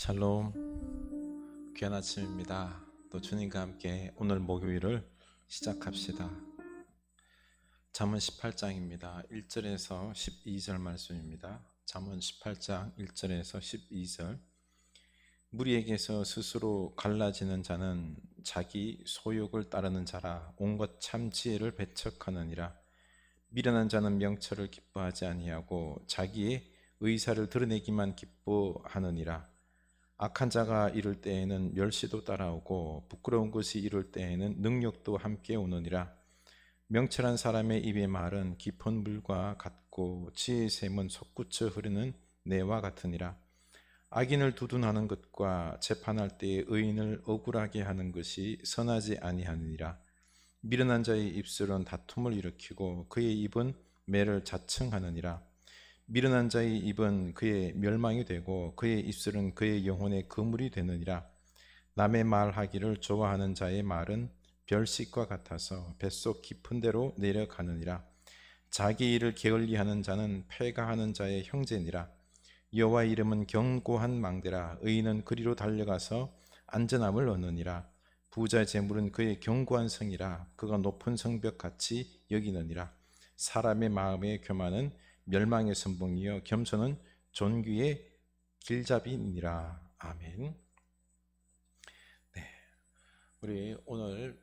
샬롬, 귀한 아침입니다. 또 주님과 함께 오늘 목요일을 시작합시다. 잠언 18장입니다. 1절에서 12절 말씀입니다. 잠언 18장 1절에서 12절. 무리에게서 스스로 갈라지는 자는 자기 소욕을 따르는 자라. 온갖 참 지혜를 배척하느니라. 미련한 자는 명철을 기뻐하지 아니하고 자기의 의사를 드러내기만 기뻐하느니라. 악한 자가 이룰 때에는 멸시도 따라오고 부끄러운 것이 이룰 때에는 능력도 함께 오느니라. 명철한 사람의 입의 말은 깊은 물과 같고 지혜의 샘은 솟구쳐 흐르는 내와 같으니라. 악인을 두둔하는 것과 재판할 때에 의인을 억울하게 하는 것이 선하지 아니하느니라. 미련한 자의 입술은 다툼을 일으키고 그의 입은 매를 자청하느니라. 미련한 자의 입은 그의 멸망이 되고 그의 입술은 그의 영혼의 그물이 되느니라. 남의 말하기를 좋아하는 자의 말은 별식과 같아서 뱃속 깊은 데로 내려가느니라. 자기 일을 게을리하는 자는 패가하는 자의 형제니라. 여호와의 이름은 견고한 망대라. 의인은 그리로 달려가서 안전함을 얻느니라. 부자의 재물은 그의 견고한 성이라. 그가 높은 성벽같이 여기느니라. 사람의 마음의 교만은 멸망의 선봉이요 겸손은 존귀의 길잡이니라. 아멘. 네, 우리 오늘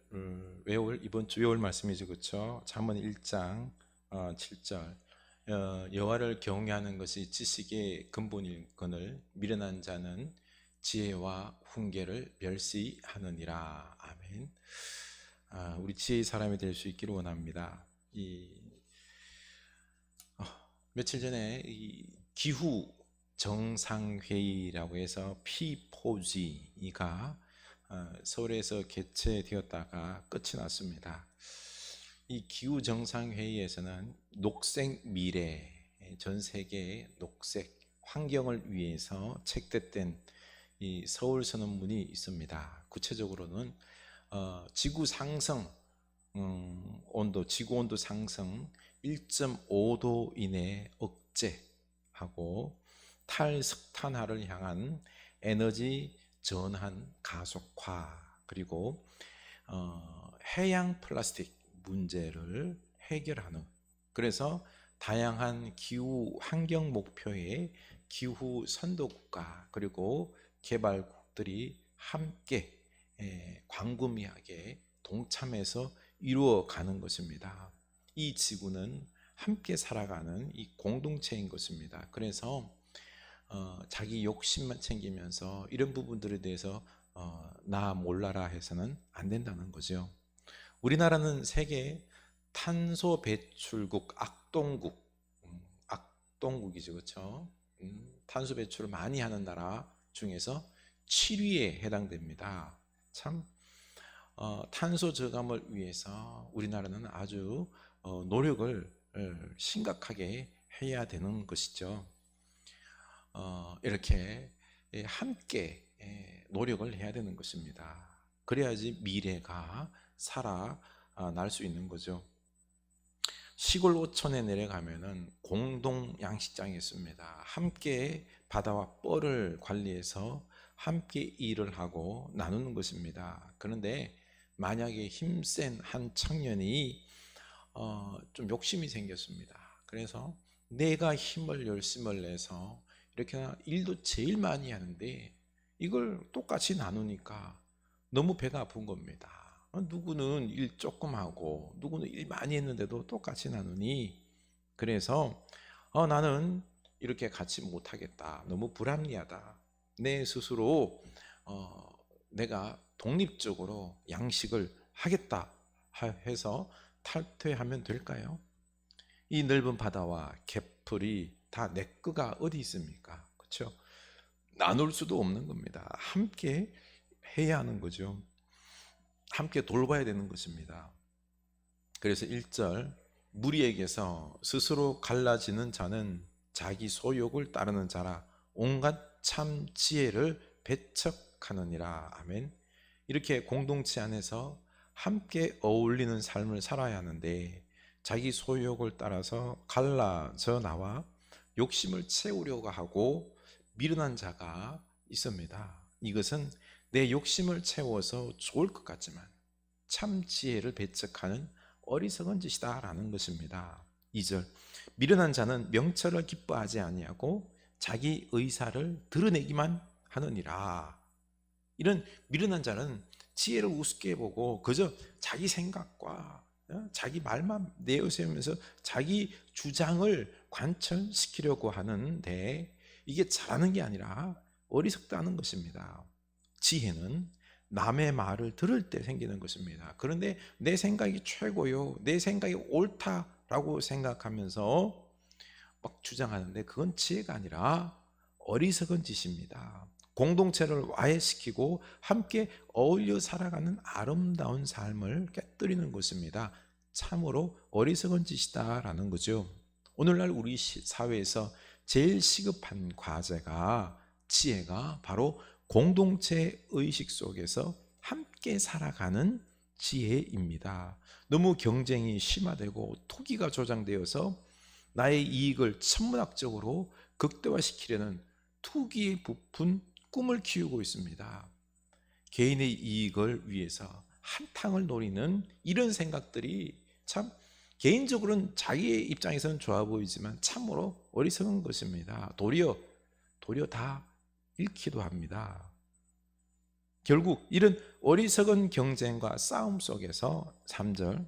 이번 주 외울 말씀이죠, 그렇죠? 잠언 1장 7절. 여호와를 경외하는 것이 지식의 근본이거늘 미련한 자는 지혜와 훈계를 멸시하느니라. 아멘. 우리 지혜의 사람이 될 수 있기를 원합니다. 며칠 전에 이 기후 정상회의라고 해서 P4G가 서울에서 개최되었다가 끝이 났습니다. 이 기후 정상회의에서는 녹색 미래, 전 세계의 녹색 환경을 위해서 채택된 이 서울 선언문이 있습니다. 구체적으로는 지구 상승 온도, 지구 온도 상승 1.5도 이내 억제하고 탈석탄화를 향한 에너지 전환 가속화, 그리고 해양 플라스틱 문제를 해결하는, 그래서 다양한 기후 환경 목표의 기후 선도국가 그리고 개발국들이 함께 광범위하게 동참해서 이루어가는 것입니다. 이 지구는 함께 살아가는 이 공동체인 것입니다. 그래서 자기 욕심만 챙기면서 이런 부분들에 대해서 나 몰라라 해서는 안 된다는 거죠. 우리나라는 세계 탄소 배출국 악동국이죠, 그렇죠? 탄소 배출을 많이 하는 나라 중에서 7위에 해당됩니다. 참 탄소 저감을 위해서 우리나라는 아주 노력을 심각하게 해야 되는 것이죠. 이렇게 함께 노력을 해야 되는 것입니다. 그래야지 미래가 살아날 수 있는 거죠. 시골 어촌에 내려가면은 공동 양식장이 있습니다. 함께 바다와 뻘을 관리해서 함께 일을 하고 나누는 것입니다. 그런데 만약에 힘센 한 청년이 좀 욕심이 생겼습니다. 그래서 내가 힘을 열심을 내서 이렇게 일도 제일 많이 하는데 이걸 똑같이 나누니까 너무 배가 아픈 겁니다. 누구는 일 조금 하고 누구는 일 많이 했는데도 똑같이 나누니, 그래서 나는 이렇게 같이 못하겠다, 너무 불합리하다, 내 스스로 내가 독립적으로 양식을 하겠다 해서 탈퇴하면 될까요? 이 넓은 바다와 개풀이 다 내 거가 어디 있습니까? 그렇죠? 나눌 수도 없는 겁니다. 함께 해야 하는 거죠. 함께 돌봐야 되는 것입니다. 그래서 1절, 무리에게서 스스로 갈라지는 자는 자기 소욕을 따르는 자라. 온갖 참 지혜를 배척하느니라. 아멘. 이렇게 공동체 안에서 함께 어울리는 삶을 살아야 하는데 자기 소욕을 따라서 갈라져 나와 욕심을 채우려고 하고 미련한 자가 있습니다. 이것은 내 욕심을 채워서 좋을 것 같지만 참 지혜를 배척하는 어리석은 짓이다라는 것입니다. 2절, 미련한 자는 명철을 기뻐하지 아니하고 자기 의사를 드러내기만 하느니라. 이런 미련한 자는 지혜를 우습게 보고 그저 자기 생각과 자기 말만 내세우면서 자기 주장을 관철시키려고 하는데, 이게 잘하는 게 아니라 어리석다는 것입니다. 지혜는 남의 말을 들을 때 생기는 것입니다. 그런데 내 생각이 최고요, 내 생각이 옳다라고 생각하면서 막 주장하는데 그건 지혜가 아니라 어리석은 짓입니다. 공동체를 와해시키고 함께 어울려 살아가는 아름다운 삶을 깨뜨리는 것입니다. 참으로 어리석은 짓이다라는 거죠. 오늘날 우리 사회에서 제일 시급한 과제가, 지혜가 바로 공동체 의식 속에서 함께 살아가는 지혜입니다. 너무 경쟁이 심화되고 투기가 조장되어서 나의 이익을 천문학적으로 극대화시키려는 투기에 부푼 꿈을 키우고 있습니다. 개인의 이익을 위해서 한탕을 노리는 이런 생각들이 참 개인적으로는 자기의 입장에서는 좋아 보이지만 참으로 어리석은 것입니다. 도리어 다 잃기도 합니다. 결국 이런 어리석은 경쟁과 싸움 속에서 3절,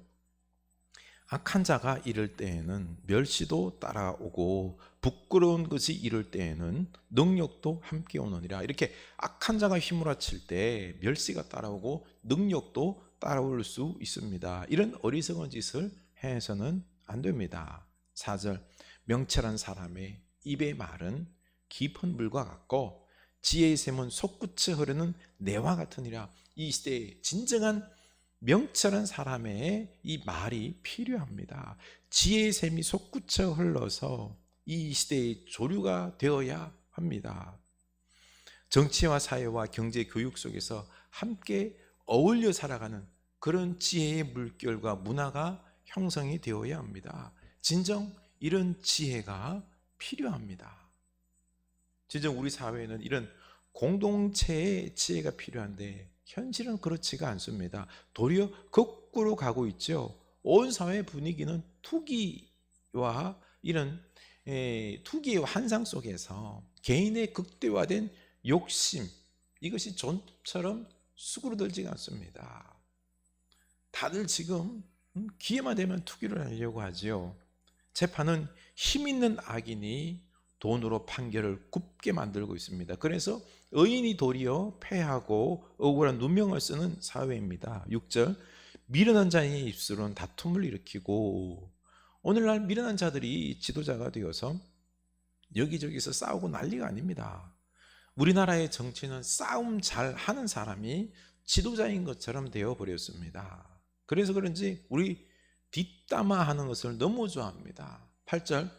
악한 자가 이를 때에는 멸시도 따라오고 부끄러운 것이 이를 때에는 능력도 함께 오느니라. 이렇게 악한 자가 휘몰아칠 때 멸시가 따라오고 능력도 따라올 수 있습니다. 이런 어리석은 짓을 해서는 안 됩니다. 4절, 명철한 사람의 입의 말은 깊은 물과 같고 지혜의 샘은 솟구쳐 흐르는 내와 같으니라. 이 시대에 진정한 명철한 사람의 이 말이 필요합니다. 지혜의 샘이 솟구쳐 흘러서 이 시대의 조류가 되어야 합니다. 정치와 사회와 경제, 교육 속에서 함께 어울려 살아가는 그런 지혜의 물결과 문화가 형성이 되어야 합니다. 진정 이런 지혜가 필요합니다. 진정 우리 사회에는 이런 공동체의 지혜가 필요한데 현실은 그렇지가 않습니다. 도리어 거꾸로 가고 있죠. 온 사회 분위기는 투기와 이런 투기의 환상 속에서 개인의 극대화된 욕심, 이것이 좀처럼 수그러들지가 않습니다. 다들 지금 기회만 되면 투기를 하려고 하죠. 재판은 힘 있는 악인이 돈으로 판결을 굽게 만들고 있습니다. 그래서 의인이 도리어 패하고 억울한 누명을 쓰는 사회입니다. 6절, 미련한 자의 입술은 다툼을 일으키고, 오늘날 미련한 자들이 지도자가 되어서 여기저기서 싸우고 난리가 아닙니다. 우리나라의 정치는 싸움 잘 하는 사람이 지도자인 것처럼 되어버렸습니다. 그래서 그런지 우리 뒷담화하는 것을 너무 좋아합니다. 8절,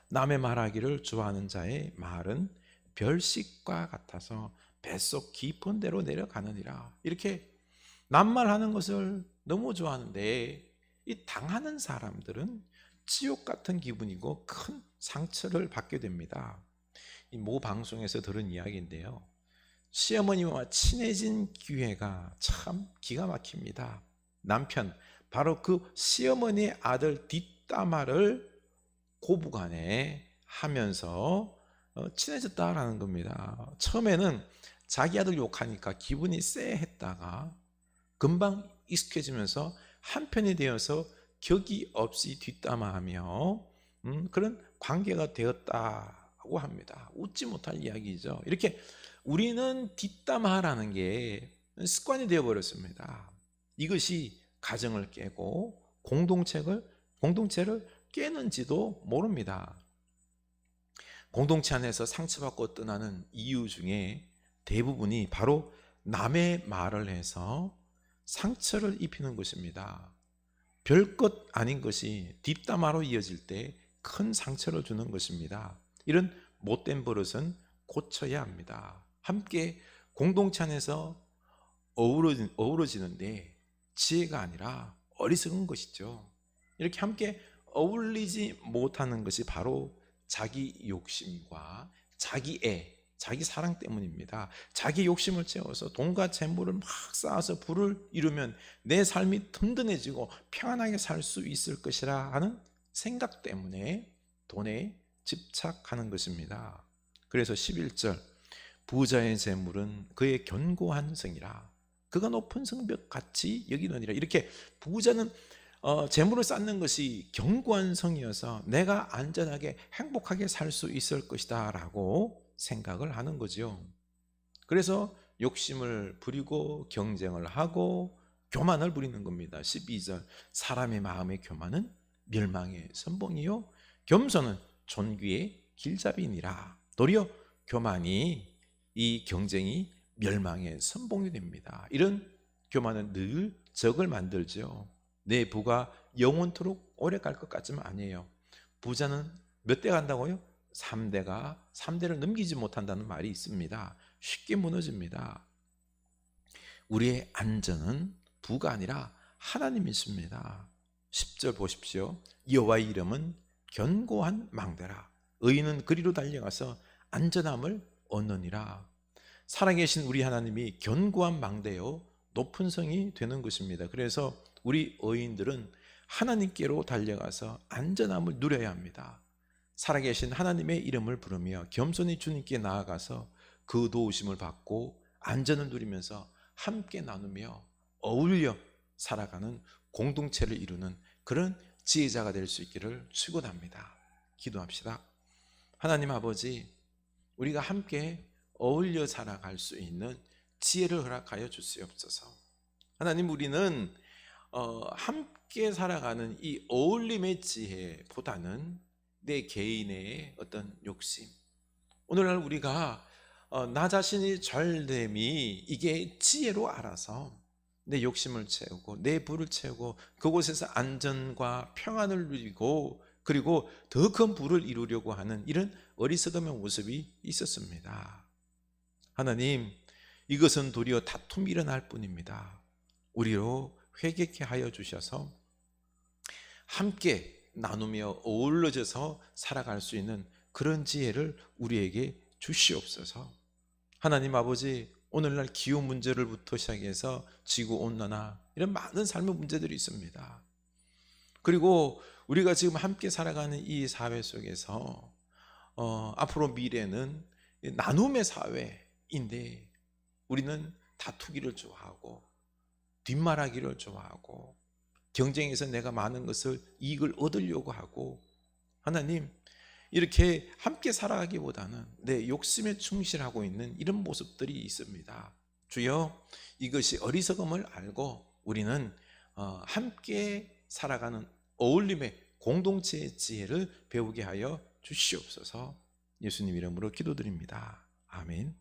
남의 말하기를 좋아하는 자의 말은 별식과 같아서 뱃속 깊은 데로 내려가느니라. 이렇게 남말하는 것을 너무 좋아하는데 이 당하는 사람들은 지옥 같은 기분이고 큰 상처를 받게 됩니다. 이 모 방송에서 들은 이야기인데요, 시어머니와 친해진 기회가 참 기가 막힙니다. 남편, 바로 그 시어머니의 아들 뒷담화를 고부간에 하면서 친해졌다라는 겁니다. 처음에는 자기 아들 욕하니까 기분이 쎄했다가 금방 익숙해지면서 한편이 되어서 격이 없이 뒷담화하며 그런 관계가 되었다고 합니다. 웃지 못할 이야기죠. 이렇게 우리는 뒷담화라는 게 습관이 되어버렸습니다. 이것이 가정을 깨고 공동체를 깨는지도 모릅니다. 공동체 안에서 상처받고 떠나는 이유 중에 대부분이 바로 남의 말을 해서 상처를 입히는 것입니다. 별것 아닌 것이 뒷담화로 이어질 때 큰 상처를 주는 것입니다. 이런 못된 버릇은 고쳐야 합니다. 함께 공동체 안에서 어우러지는데 지혜가 아니라 어리석은 것이죠. 이렇게 함께 어울리지 못하는 것이 바로 자기 욕심과 자기애, 자기 사랑 때문입니다. 자기 욕심을 채워서 돈과 재물을 막 쌓아서 부를 이루면 내 삶이 든든해지고 평안하게 살 수 있을 것이라 하는 생각 때문에 돈에 집착하는 것입니다. 그래서 11절, 부자의 재물은 그의 견고한 성이라 그가 높은 성벽 같이 여기느니라. 이렇게 부자는 재물을 쌓는 것이 견고한 성이어서 내가 안전하게 행복하게 살 수 있을 것이다 라고 생각을 하는 거죠. 그래서 욕심을 부리고 경쟁을 하고 교만을 부리는 겁니다. 12절, 사람의 마음의 교만은 멸망의 선봉이요 겸손은 존귀의 길잡이니라. 도리어 교만이, 이 경쟁이 멸망의 선봉이 됩니다. 이런 교만은 늘 적을 만들죠. 내 부가 영원토록 오래 갈 것 같지만 아니에요. 부자는 몇 대 간다고요? 3대를 넘기지 못한다는 말이 있습니다. 쉽게 무너집니다. 우리의 안전은 부가 아니라 하나님이십니다. 10절 보십시오. 여호와의 이름은 견고한 망대라. 의인은 그리로 달려가서 안전함을 얻느니라. 살아계신 우리 하나님이 견고한 망대요 높은 성이 되는 것입니다. 그래서 우리 의인들은 하나님께로 달려가서 안전함을 누려야 합니다. 살아계신 하나님의 이름을 부르며 겸손히 주님께 나아가서 그 도우심을 받고 안전을 누리면서 함께 나누며 어울려 살아가는 공동체를 이루는 그런 지혜자가 될 수 있기를 축원합니다. 기도합시다. 하나님 아버지, 우리가 함께 어울려 살아갈 수 있는 지혜를 허락하여 주시옵소서. 하나님, 우리는 함께 살아가는 이 어울림의 지혜보다는 내 개인의 어떤 욕심, 오늘날 우리가 나 자신이 잘됨이 이게 지혜로 알아서 내 욕심을 채우고 내 부를 채우고 그곳에서 안전과 평안을 누리고 그리고 더 큰 부를 이루려고 하는 이런 어리석음의 모습이 있었습니다. 하나님, 이것은 도리어 다툼이 일어날 뿐입니다. 우리로 회개케 하여 주셔서 함께 나누며 어우러져서 살아갈 수 있는 그런 지혜를 우리에게 주시옵소서. 하나님 아버지, 오늘날 기후 문제를부터 시작해서 지구온난화 이런 많은 삶의 문제들이 있습니다. 그리고 우리가 지금 함께 살아가는 이 사회 속에서 앞으로 미래는 나눔의 사회인데 우리는 다투기를 좋아하고 뒷말하기를 좋아하고 경쟁에서 내가 많은 것을 이익을 얻으려고 하고, 하나님, 이렇게 함께 살아가기보다는 내 욕심에 충실하고 있는 이런 모습들이 있습니다. 주여, 이것이 어리석음을 알고 우리는 함께 살아가는 어울림의 공동체의 지혜를 배우게 하여 주시옵소서. 예수님 이름으로 기도드립니다. 아멘.